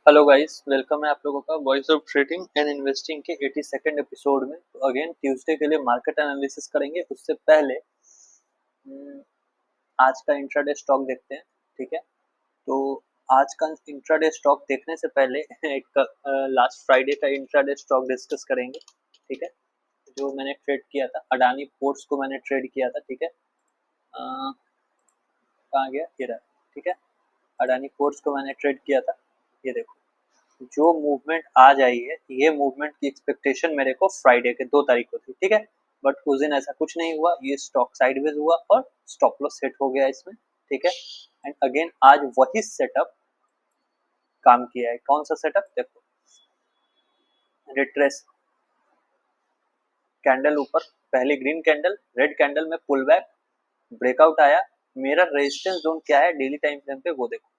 Hello guys, welcome है आप लोगों का voice of trading and investing के 82nd एपिसोड में। तो अगेन ट्यूसडे के लिए मार्केट एनालिसिस करेंगे। उससे पहले आज का इंट्राडे स्टॉक देखते हैं। ठीक है, तो आज का इंट्राडे स्टॉक देखने से पहले एक लास्ट फ्राइडे का इंट्राडे स्टॉक डिस्कस करेंगे। ठीक है, जो मैंने ट्रेड किया था अडानी पोर्ट्स को मैंने ट्रेड किया था। ठीक है, कहाँ गया ये रहा। ठीक है, अडानी पोर्ट्स को मैंने ट्रेड किया था। ये देखो, जो मूवमेंट आज आई है, ये मूवमेंट की एक्सपेक्टेशन मेरे को फ्राइडे के 2 तारीख को थी। ठीक है, बट उस दिन ऐसा कुछ नहीं हुआ, ये स्टॉक साइडवेज हुआ और स्टॉप लॉस सेट हो गया इसमें। ठीक है, एंड अगेन आज वही सेटअप काम किया है। कौन सा सेटअप देखो, रिट्रेस कैंडल ऊपर, पहले ग्रीन कैंडल, रेड कैंडल में पुल बैक, ब्रेकआउट आया। मेरा रेजिस्टेंस जोन क्या है डेली टाइम फ्रेम पे वो देखो।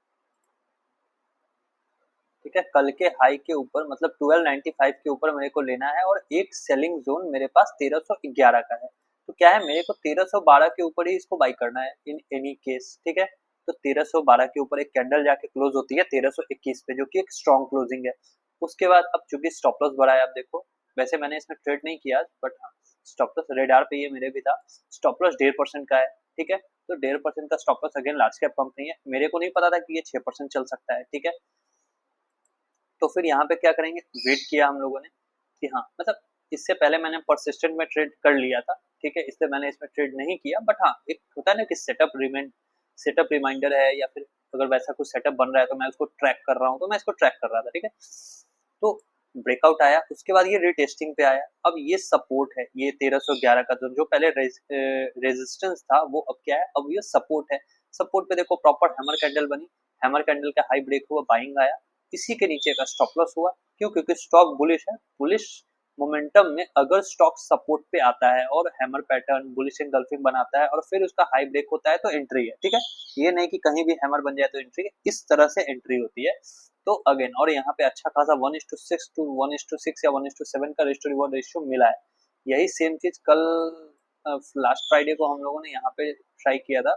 ठीक है, कल के हाई के ऊपर मतलब 1295 के ऊपर मेरे को लेना है और एक सेलिंग जोन मेरे पास 1311 का है। तो क्या है, मेरे को 1312 के ऊपर ही इसको बाई करना है इन एनी केस। ठीक है, तो 1312 के ऊपर एक कैंडल जाके क्लोज होती है 1321 पे, जो कि एक स्ट्रॉन्ग क्लोजिंग है। उसके बाद अब चूंकि स्टॉप लॉस बढ़ा है, आप देखो, वैसे मैंने इसमें ट्रेड नहीं किया बट हाँ, स्टॉप लॉस रेडार पे ये मेरे भी था। स्टॉप लॉस 1.5% का है। ठीक है, तो 1.5% का stop loss again large cap company है, मेरे को नहीं पता था कि ये 6% चल सकता है। ठीक है, तो फिर यहाँ पे क्या करेंगे, वेट किया हम लोगों ने कि हाँ, मतलब इससे पहले मैंने परसिस्टेंट में ट्रेड कर लिया था। ठीक है, इसलिए मैंने इसमें ट्रेड नहीं किया, बट हाँ, एक होता है ना कि सेटअप रिमाइंडर है, या फिर अगर वैसा कुछ सेटअप बन रहा है तो मैं उसको ट्रैक कर रहा हूँ, तो मैं इसको ट्रैक कर रहा था। ठीक है, तो ब्रेकआउट आया, उसके बाद ये रिटेस्टिंग पे आया। अब ये सपोर्ट है, ये 1311 का जो पहले रेजिस्टेंस था वो अब क्या है, अब ये सपोर्ट है। सपोर्ट पे देखो प्रॉपर हैमर कैंडल बनी, हैमर कैंडल का हाई ब्रेक हुआ, बाइंग आया, इसी के नीचे का स्टॉप लॉस हुआ। क्यों? क्योंकि स्टॉक बुलिश है। बुलिश मोमेंटम में अगर स्टॉक सपोर्ट पे आता है और हैमर पैटर्न बुलिश एंगल्फिंग बनाता है और फिर उसका हाई ब्रेक होता है तो एंट्री है। ठीक है, ये नहीं कि कहीं भी हैमर बन जाए तो एंट्री है, इस तरह से एंट्री होती है। तो अगेन, और यहाँ पे अच्छा खासा 1:6 टू 1:6 या 1:7 का रिस्क टू रिवॉर्ड रेशियो मिला है। यही सेम चीज कल लास्ट फ्राइडे को हम लोगों ने यहाँ पे ट्राई किया था।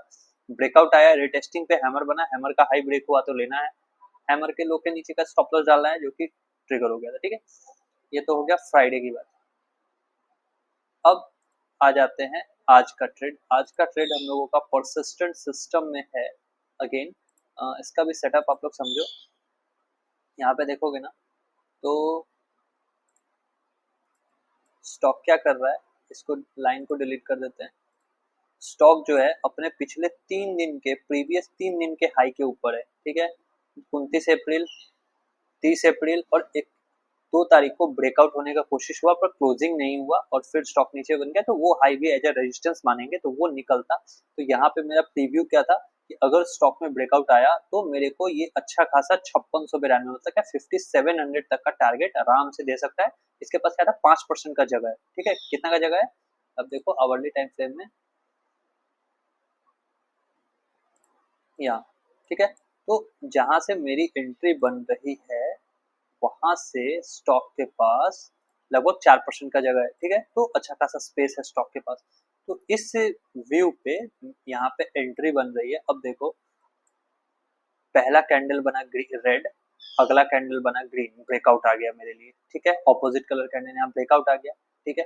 ब्रेकआउट आया, रिटेस्टिंग पे हैमर बना, हैमर का हाई ब्रेक हुआ तो लेना है, हैमर के लो के नीचे का स्टॉप लॉस डालना है, जो कि ट्रिगर हो गया था। ठीक है, ये तो हो गया फ्राइडे की बात। अब आ जाते हैं आज का ट्रेड। आज का ट्रेड हम लोगों का परसिस्टेंट सिस्टम में है। अगेन इसका भी सेटअप आप लोग समझो। यहाँ पे देखोगे ना, तो स्टॉक क्या कर रहा है, इसको लाइन को डिलीट कर देते हैं। स्टॉक जो है अपने पिछले 3 दिन के, प्रीवियस 3 दिन के हाई के ऊपर है। ठीक है, 29 अप्रैल, 30 अप्रैल और 2 तारीख को ब्रेकआउट होने का कोशिश हुआ पर क्लोजिंग नहीं हुआ और फिर स्टॉक नीचे बन गया, तो वो हाई भी एज ए रेजिस्टेंस मानेंगे तो वो निकलता। तो यहाँ पे मेरा प्रीव्यू क्या था कि अगर स्टॉक में ब्रेकआउट आया तो मेरे को ये अच्छा खासा 5692 तक है, 5700 तक का टारगेट आराम से दे सकता है। इसके पास क्या था, 5% का जगह है। ठीक है, कितना का जगह है, अब देखो आवरली टाइम फ्रेम में यहाँ। ठीक है, तो जहां से मेरी एंट्री बन रही है वहां से स्टॉक के पास लगभग 4% का जगह है। ठीक है, तो अच्छा खासा स्पेस है स्टॉक के पास। तो इस व्यू पे यहाँ पे एंट्री बन रही है। अब देखो, पहला कैंडल बना रेड, अगला कैंडल बना ग्रीन, ब्रेकआउट आ गया मेरे लिए। ठीक है, ऑपोजिट कलर कैंडल यहाँ ब्रेकआउट आ गया। ठीक है,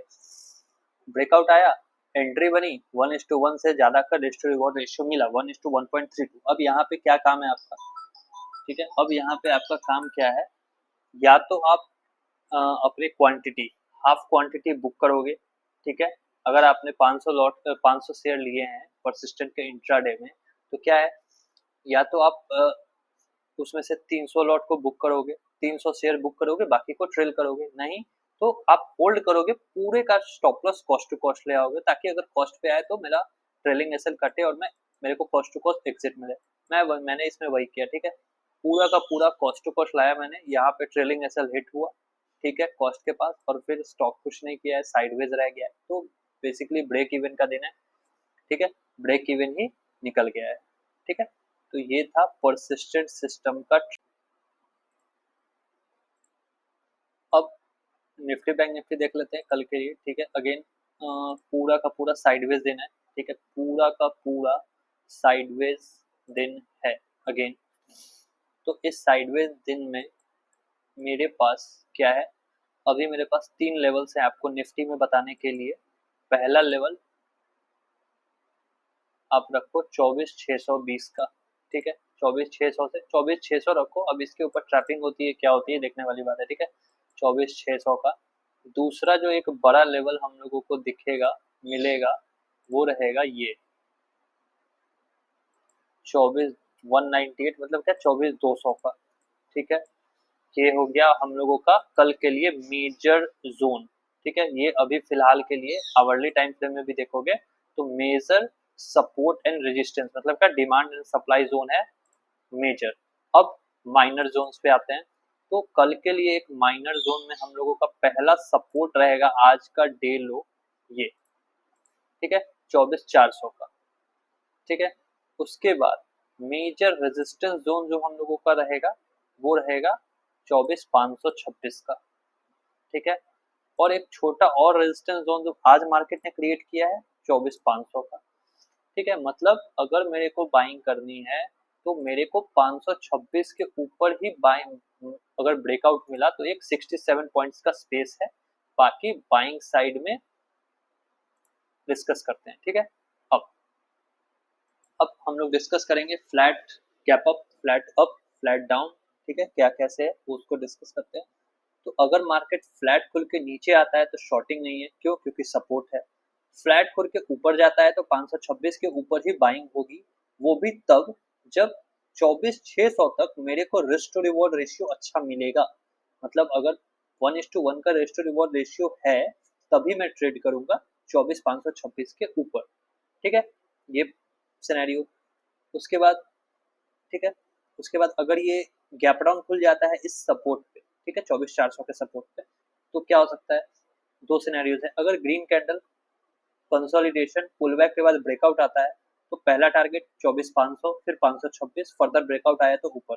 ब्रेकआउट आया, एंट्री बनी, 1:1 से ज्यादा का रिस्क टू रिवॉर्ड रेशियो मिला, 1:1.32। अब यहाँ पे क्या काम है आपका, ठीक है, अब यहाँ पे आपका काम क्या है, या तो आप अपनी क्वांटिटी, हाफ क्वांटिटी बुक करोगे। ठीक है, अगर आपने 500 शेयर लिए हैं परसिस्टेंट के इंट्राडे में, तो क्या है, या तो आप उसमें से 300 लॉट को बुक करोगे, 300 शेयर बुक करोगे, बाकी को ट्रेल करोगे। नहीं तो आप होल्ड करोगे, पूरे का stop loss cost to cost ले आओगे, ताकि अगर कॉस्ट पे आए तो मेरा ट्रेलिंग एसएल कटे और मेरे को कॉस्ट टू कॉस्ट एग्जिट मिले। मैंने इसमें वही किया। ठीक है, पूरा का पूरा कॉस्ट टू कॉस्ट लाया मैंने, यहाँ पे ट्रेलिंग एसएल हिट हुआ। ठीक है, कॉस्ट के पास, और फिर स्टॉक कुछ नहीं किया है, साइडवेज रह गया है, तो बेसिकली ब्रेक इवन का दिन है। ठीक है, ब्रेक इवन ही निकल गया है। ठीक है, तो ये था परसिस्टेंट सिस्टम का। अब निफ्टी बैंक निफ्टी देख लेते हैं कल के लिए। ठीक है, अगेन पूरा का पूरा साइडवेज दिन है। ठीक है, पूरा का पूरा साइडवेज दिन है अगेन। तो इस साइडवेज दिन में मेरे पास क्या है, अभी मेरे पास 3 लेवल्स हैं आपको निफ्टी में बताने के लिए। पहला लेवल आप रखो 24,620 का, ठीक है, 24,600 से 24,600 रखो। अब इसके ऊपर ट्रैपिंग होती है क्या होती है देखने वाली बात है, ठीक है। 24,600 का दूसरा जो एक बड़ा लेवल हम लोगों को दिखेगा मिलेगा वो रहेगा ये 24,198, मतलब क्या 24,200 का, ठीक है। ये हो गया हम लोगों का कल के लिए मेजर जोन, ठीक है। ये अभी फिलहाल के लिए आवरली टाइम फ्रेम में भी देखोगे तो मेजर सपोर्ट एंड रेजिस्टेंस मतलब का डिमांड एंड सप्लाई जोन है मेजर। अब माइनर जोन्स पे आते हैं। तो कल के लिए एक माइनर जोन में हम लोगों का पहला सपोर्ट रहेगा आज का डे लो ये, ठीक है, 24,400 का, ठीक है। उसके बाद मेजर रेजिस्टेंस जोन जो हम लोगों का रहेगा वो रहेगा 24,526 का, ठीक है। और एक छोटा और रेजिस्टेंस जोन जो आज मार्केट ने क्रिएट किया है 24,500 का, ठीक है। मतलब अगर मेरे को बाइंग करनी है तो मेरे को 526 के ऊपर ही बाइंग, अगर ब्रेकआउट मिला तो एक 67 पॉइंट्स का स्पेस है। बाकी बाइंग साइड में डिस्कस करते हैं, ठीक है। अब अब हम लोग डिस्कस करेंगे flat gap up flat down, ठीक है, क्या कैसे है वो उसको डिस्कस करते हैं। तो अगर मार्केट फ्लैट खुल के नीचे आता है तो शॉर्टिंग नहीं है, क्यों, क्योंकि सपोर्ट है। फ्लैट खुल के ऊपर जाता है तो 526 के ऊपर ही बाइंग होगी, वो भी तब जब 24,600 तक मेरे को रिस्क टू रिवॉर्ड रेशियो अच्छा मिलेगा। मतलब अगर 1:1 का रिस्क टू रिवॉर्ड रेशियो है तभी मैं ट्रेड करूंगा 24,526 के ऊपर, ठीक है। ये सिनेरियो। उसके बाद, ठीक है, उसके बाद अगर ये गैप डाउन खुल जाता है इस सपोर्ट पे, ठीक है, 24,400 के सपोर्ट पे, तो क्या हो सकता है, दो सिनेरियोज है। अगर green candle consolidation pull back के बाद ब्रेकआउट आता है तो पहला टारगेट 24,500 फिर 526, फर्दर ब्रेकआउट आया तो ऊपर।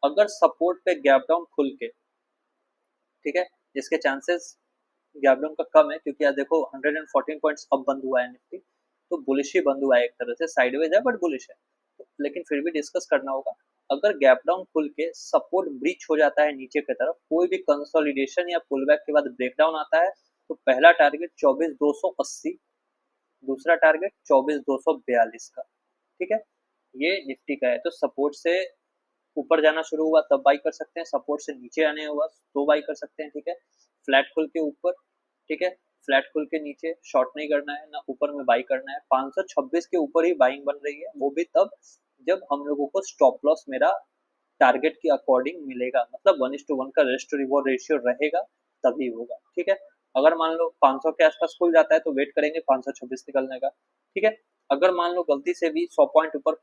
अगर सपोर्ट पे गैप डाउन खुल के, ठीक है, जिसके चांसेस गैप डाउन का कम है क्योंकि आज देखो 114 पॉइंट्स अब बंद हुआ है निफ्टी, तो बुलिश ही बंद हुआ है, एक तरह से साइडवेज है बट बुलिश है। तो लेकिन फिर भी डिस्कस करना होगा। अगर गैप डाउन खुल के सपोर्ट ब्रीच हो जाता है नीचे की तरफ, कोई भी कंसोलिडेशन या पुल बैक के बाद ब्रेकडाउन आता है तो पहला टारगेट 24,280, दूसरा टारगेट 24,242 का, ठीक है। ये निफ्टी का है। तो सपोर्ट से ऊपर जाना शुरू हुआ तब बाई कर सकते हैं, सपोर्ट से नीचे आने हुआ तो बाई कर सकते हैं, ठीक है। फ्लैट खुल के ऊपर, ठीक है, फ्लैट खुल के नीचे शॉर्ट नहीं करना है ना ऊपर में बाई करना है। 526 के ऊपर ही बाइंग बन रही है, वो भी तब जब हम लोगों को स्टॉप लॉस मेरा टारगेट के अकॉर्डिंग मिलेगा, मतलब 1:1 का रिस्क टू रिवॉर्ड रेशियो रहेगा तभी होगा, ठीक है। अगर मान लो 500 के आसपास खुल जाता है तो वेट करेंगे 526 निकलने का, ठीक है। अगर मान लो गलती से भी 100 पॉइंट ऊपर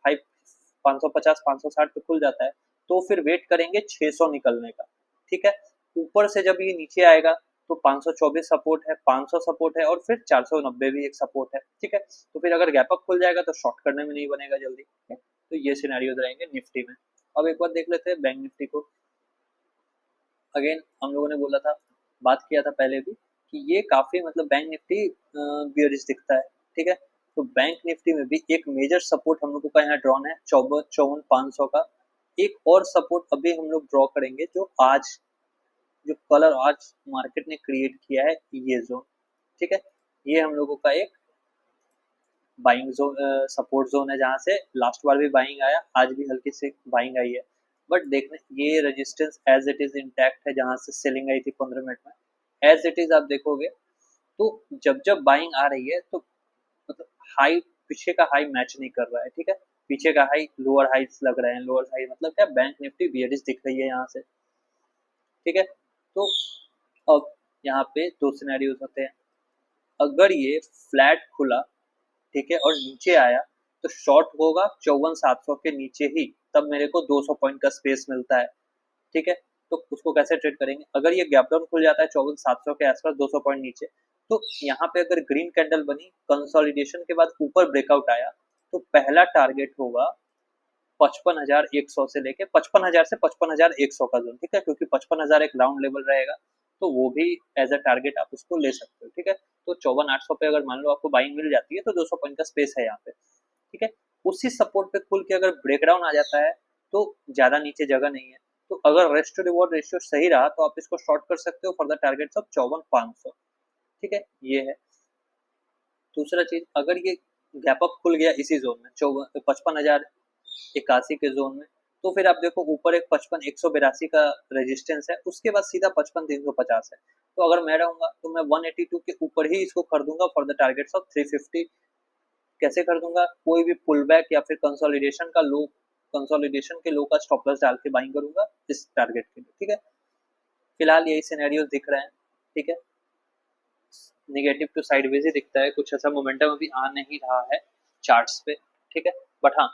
550 560 पे खुल जाता है तो फिर वेट करेंगे 600 निकलने का, ठीक है। ऊपर से जब ये नीचे आएगा तो 524 सपोर्ट है, 500 सपोर्ट है और फिर 490 भी एक सपोर्ट है, ठीक है। तो फिर अगर गैप अप खुल जाएगा तो शॉर्ट करने में नहीं बनेगा जल्दी, ठीक है? तो ये सिनेरियोज रहेंगे निफ्टी में। अब एक बार देख लेते हैं बैंक निफ्टी को। अगेन हम लोगों ने बोला था, बात किया था पहले भी कि ये काफी मतलब बैंक निफ्टी बियरिश दिखता है, ठीक है। तो बैंक निफ्टी में भी एक मेजर सपोर्ट हम लोगों का यहाँ ड्रॉन है 54,500 का। एक और सपोर्ट अभी हम लोग ड्रॉ करेंगे जो आज, जो कलर आज मार्केट ने क्रिएट किया है ये जोन, ठीक है। ये हम लोगों का एक बाइंग जोन सपोर्ट जोन है जहां से लास्ट बार भी बाइंग आया, आज भी हल्की से बाइंग आई है। बट देखने ये resistance as it is intact है जहां से सेलिंग आई थी 15 मिनट में, एज इट इज आप देखोगे। तो जब जब बाइंग आ रही है तो मतलब हाई पीछे का हाई मैच नहीं कर रहा है, ठीक है। पीछे का हाई लोअर हाइस लग रहे हैं, लोअर हाई मतलब क्या, बैंक निफ्टी बियरिश दिख रही है यहाँ से, ठीक है। तो अब यहाँ पे दो सिनेरियोज होते हैं। अगर ये फ्लैट खुला, ठीक है, और नीचे आया तो शॉर्ट होगा 54,700 के नीचे ही, तब मेरे को 200 पॉइंट का स्पेस मिलता है, ठीक है। तो उसको कैसे ट्रेड करेंगे, अगर ये गैप डाउन खुल जाता है 54,700 के आसपास 200 पॉइंट नीचे, तो यहाँ पे अगर ग्रीन कैंडल बनी कंसोलिडेशन के बाद ऊपर ब्रेकआउट आया तो पहला टारगेट होगा 55,100 से लेके 55,000 से 55,100 का जोन, ठीक है, क्योंकि 55,000 एक राउंड लेवल रहेगा तो वो भी एज अ टारगेट आप उसको ले सकते हो, ठीक है। तो 54,800 पे अगर मान लो आपको बाइंग मिल जाती है तो 200 पॉइंट का स्पेस है यहाँ पे, ठीक है। उसी सपोर्ट पे खुल के अगर ब्रेकडाउन आ जाता है तो ज्यादा नीचे जगह नहीं है, तो अगर रिस्क टू रिवॉर्ड रेशियो सही रहा तो आप इसको शॉर्ट कर सकते हो फॉर द टारगेट्स ऑफ 54,500। ठीक है, ये है। दूसरा चीज, अगर ये गैप अप खुल गया इसी जोन में 55,081 के जोन में, तो फिर आप देखो ऊपर एक 55,182 का रेजिस्टेंस है, उसके बाद सीधा 55,350 है। तो अगर मैं रहूंगा तो मैं 182 के ऊपर ही इसको खरीदूंगा फॉर द टारगेट्स ऑफ 350। कैसे खरीदूंगा? कोई भी पुल बैक या फिर कंसोलिडेशन के लो का स्टॉप लॉस डाल के बाइंग करूंगा इस टारगेट के लिए। ठीक है, फिलहाल यही सिनेरियो दिख रहे हैं। ठीक है, निगेटिव टू साइडवेज ही दिखता है, कुछ ऐसा मोमेंटम अभी आ नहीं रहा है चार्ट्स पे। ठीक है, बट हाँ,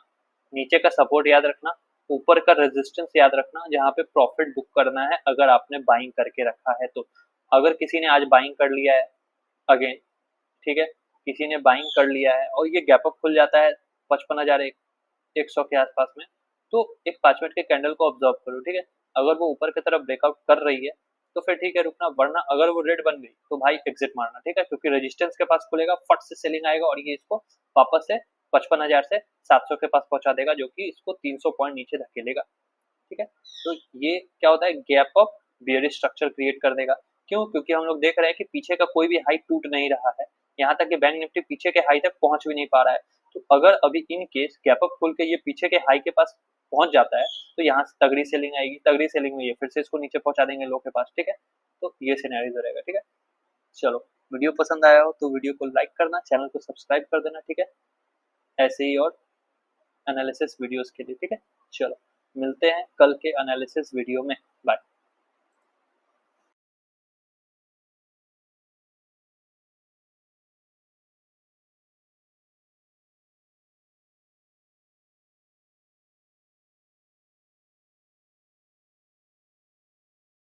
नीचे का सपोर्ट याद रखना, ऊपर का रेजिस्टेंस याद रखना, जहाँ पे प्रॉफिट बुक करना है अगर आपने बाइंग करके रखा है तो। अगर किसी ने आज बाइंग कर लिया है अगेन, ठीक है, किसी ने बाइंग कर लिया है और ये गैप अप खुल जाता है 55,100 के आसपास में, तो एक 5 मिनट के कैंडल को ऑब्जर्व करो। ठीक है, अगर वो ऊपर की तरफ ब्रेकआउट कर रही है तो फिर ठीक है रुकना, वरना अगर वो रेड बन गई तो भाई एग्जिट मारना। ठीक है, क्योंकि रेजिस्टेंस के पास खुलेगा, फट से सेलिंग आएगा और ये इसको वापस से 55,000 से 700 के पास पहुंचा देगा, जो कि इसको 300 पॉइंट नीचे धकेलेगा। ठीक है, तो ये क्या होता है, gap up bearish structure create कर देगा। क्यों? क्योंकि हम लोग देख रहे हैं कि पीछे का कोई भी हाई टूट नहीं रहा है, यहाँ तक कि बैंक निफ्टी पीछे के हाई तक पहुंच भी नहीं पा रहा है। तो अगर अभी इन केस गैप अप खुल के ये पीछे के हाई के पास पहुंच जाता है तो यहाँ से तगड़ी सेलिंग आएगी, तगड़ी सेलिंग में ये फिर से इसको नीचे पहुंचा देंगे लो के पास। ठीक है, तो ये सिनेरियो रहेगा। ठीक है, चलो, वीडियो पसंद आया हो तो वीडियो को लाइक करना, चैनल को सब्सक्राइब कर देना। ठीक है, ऐसे ही और एनालिसिस वीडियोस के लिए। ठीक है, चलो, मिलते हैं कल के एनालिसिस वीडियो में।